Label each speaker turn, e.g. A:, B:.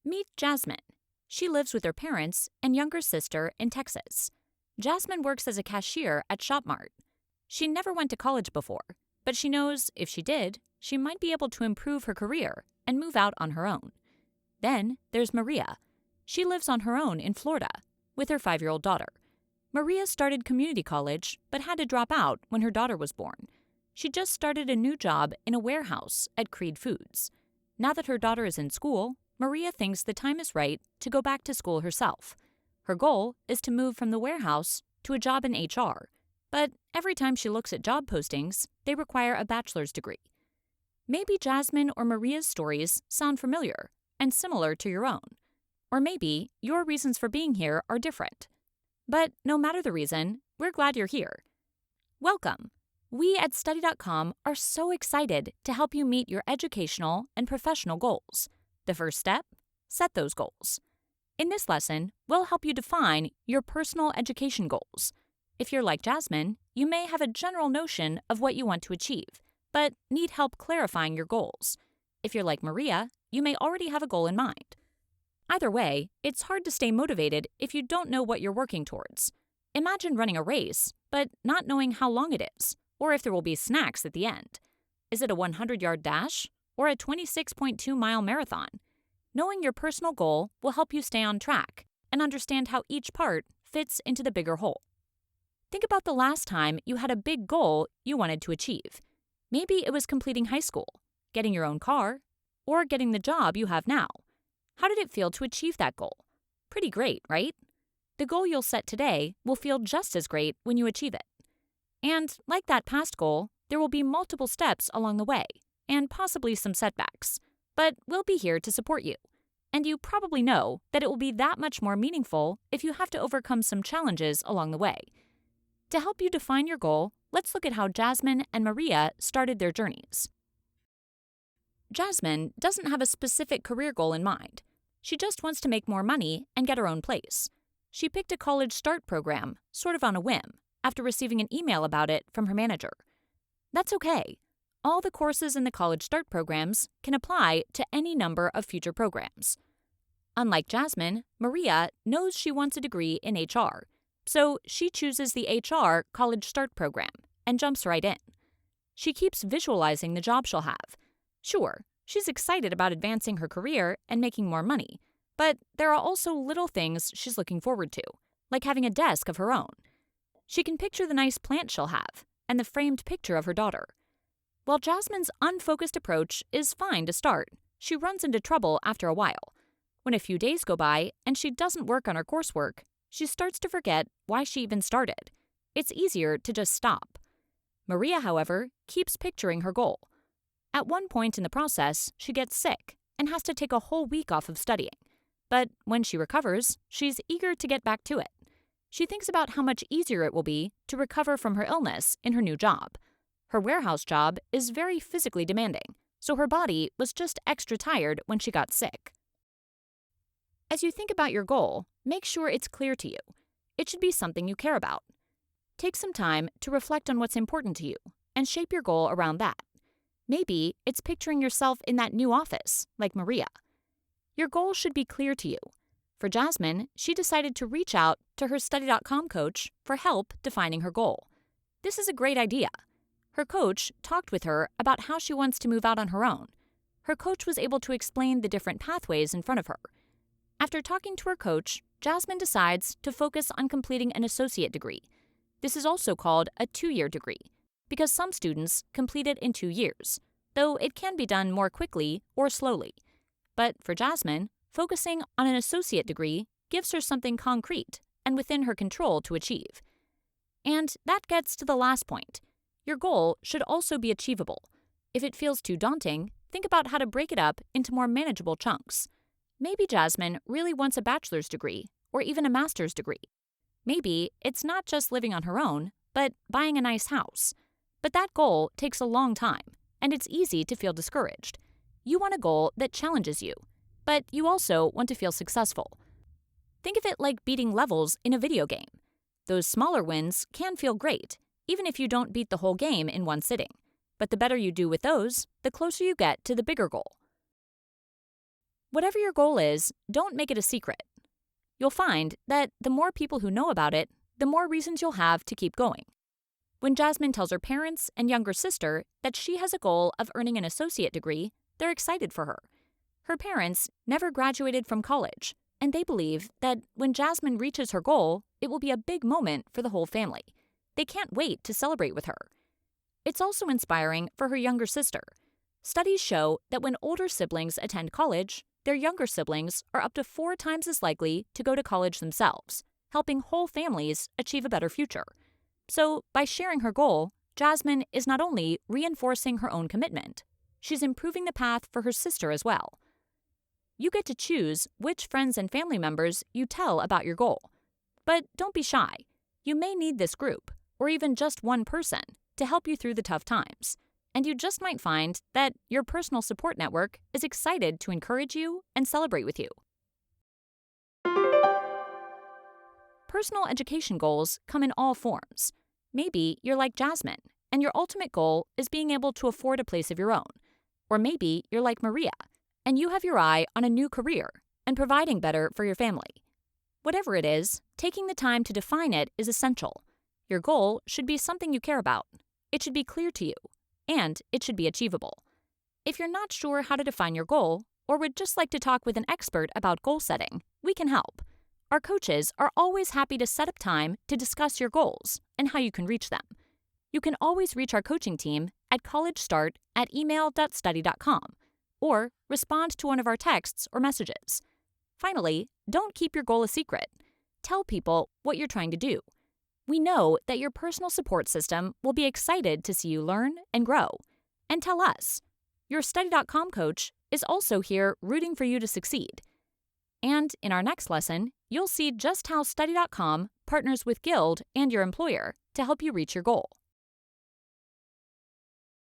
A: Meet Jasmine. She lives with her parents and younger sister in Texas. Jasmine works as a cashier at ShopMart. She never went to college before, but she knows if she did, she might be able to improve her career and move out on her own. Then there's Maria. She lives on her own in Florida with her 5-year-old daughter. Maria started community college but had to drop out when her daughter was born. She just started a new job in a warehouse at Creed Foods. Now that her daughter is in school, Maria thinks the time is right to go back to school herself. Her goal is to move from the warehouse to a job in HR, but every time she looks at job postings, they require a bachelor's degree. Maybe Jasmine or Maria's stories sound familiar and similar to your own. Or maybe your reasons for being here are different. But no matter the reason, we're glad you're here. Welcome! We at Study.com are so excited to help you meet your educational and professional goals. The first step? Set those goals. In this lesson, we'll help you define your personal education goals. If you're like Jasmine, you may have a general notion of what you want to achieve, but need help clarifying your goals. If you're like Maria, you may already have a goal in mind. Either way, it's hard to stay motivated if you don't know what you're working towards. Imagine running a race, but not knowing how long it is, or if there will be snacks at the end. Is it a 100-yard dash or a 26.2-mile marathon? Knowing your personal goal will help you stay on track and understand how each part fits into the bigger whole. Think about the last time you had a big goal you wanted to achieve. Maybe it was completing high school, getting your own car, or getting the job you have now. How did it feel to achieve that goal? Pretty great, right? The goal you'll set today will feel just as great when you achieve it. And like that past goal, there will be multiple steps along the way, and possibly some setbacks. But we'll be here to support you. And you probably know that it will be that much more meaningful if you have to overcome some challenges along the way. To help you define your goal, let's look at how Jasmine and Maria started their journeys. Jasmine doesn't have a specific career goal in mind. She just wants to make more money and get her own place. She picked a college start program, sort of on a whim, after receiving an email about it from her manager. That's okay. All the courses in the college start programs can apply to any number of future programs. Unlike Jasmine, Maria knows she wants a degree in HR, so she chooses the HR college start program and jumps right in. She keeps visualizing the job she'll have. Sure, she's excited about advancing her career and making more money, but there are also little things she's looking forward to, like having a desk of her own. She can picture the nice plant she'll have and the framed picture of her daughter. While Jasmine's unfocused approach is fine to start, she runs into trouble after a while. When a few days go by and she doesn't work on her coursework, she starts to forget why she even started. It's easier to just stop. Maria, however, keeps picturing her goal. At one point in the process, she gets sick and has to take a whole week off of studying. But when she recovers, she's eager to get back to it. She thinks about how much easier it will be to recover from her illness in her new job. Her warehouse job is very physically demanding, so her body was just extra tired when she got sick. As you think about your goal, make sure it's clear to you. It should be something you care about. Take some time to reflect on what's important to you and shape your goal around that. Maybe it's picturing yourself in that new office, like Maria. Your goal should be clear to you. For Jasmine, she decided to reach out to her Study.com coach for help defining her goal. This is a great idea. Her coach talked with her about how she wants to move out on her own. Her coach was able to explain the different pathways in front of her. After talking to her coach, Jasmine decides to focus on completing an associate degree. This is also called a 2-year degree, because some students complete it in 2 years, though it can be done more quickly or slowly. But for Jasmine, focusing on an associate degree gives her something concrete and within her control to achieve. And that gets to the last point. Your goal should also be achievable. If it feels too daunting, think about how to break it up into more manageable chunks. Maybe Jasmine really wants a bachelor's degree or even a master's degree. Maybe it's not just living on her own, but buying a nice house. But that goal takes a long time, and it's easy to feel discouraged. You want a goal that challenges you, but you also want to feel successful. Think of it like beating levels in a video game. Those smaller wins can feel great, even if you don't beat the whole game in one sitting. But the better you do with those, the closer you get to the bigger goal. Whatever your goal is, don't make it a secret. You'll find that the more people who know about it, the more reasons you'll have to keep going. When Jasmine tells her parents and younger sister that she has a goal of earning an associate degree, they're excited for her. Her parents never graduated from college, and they believe that when Jasmine reaches her goal, it will be a big moment for the whole family. They can't wait to celebrate with her. It's also inspiring for her younger sister. Studies show that when older siblings attend college, their younger siblings are up to 4 times as likely to go to college themselves, helping whole families achieve a better future. So, by sharing her goal, Jasmine is not only reinforcing her own commitment, she's improving the path for her sister as well. You get to choose which friends and family members you tell about your goal. But don't be shy. You may need this group, or even just one person, to help you through the tough times. And you just might find that your personal support network is excited to encourage you and celebrate with you. Personal education goals come in all forms. Maybe you're like Jasmine, and your ultimate goal is being able to afford a place of your own. Or maybe you're like Maria, and you have your eye on a new career and providing better for your family. Whatever it is, taking the time to define it is essential. Your goal should be something you care about. It should be clear to you, and it should be achievable. If you're not sure how to define your goal, or would just like to talk with an expert about goal setting, we can help. Our coaches are always happy to set up time to discuss your goals and how you can reach them. You can always reach our coaching team at collegestart@email.study.com or respond to one of our texts or messages. Finally, don't keep your goal a secret. Tell people what you're trying to do. We know that your personal support system will be excited to see you learn and grow. And tell us. Your Study.com coach is also here rooting for you to succeed. And in our next lesson, you'll see just how Study.com partners with Guild and your employer to help you reach your goal.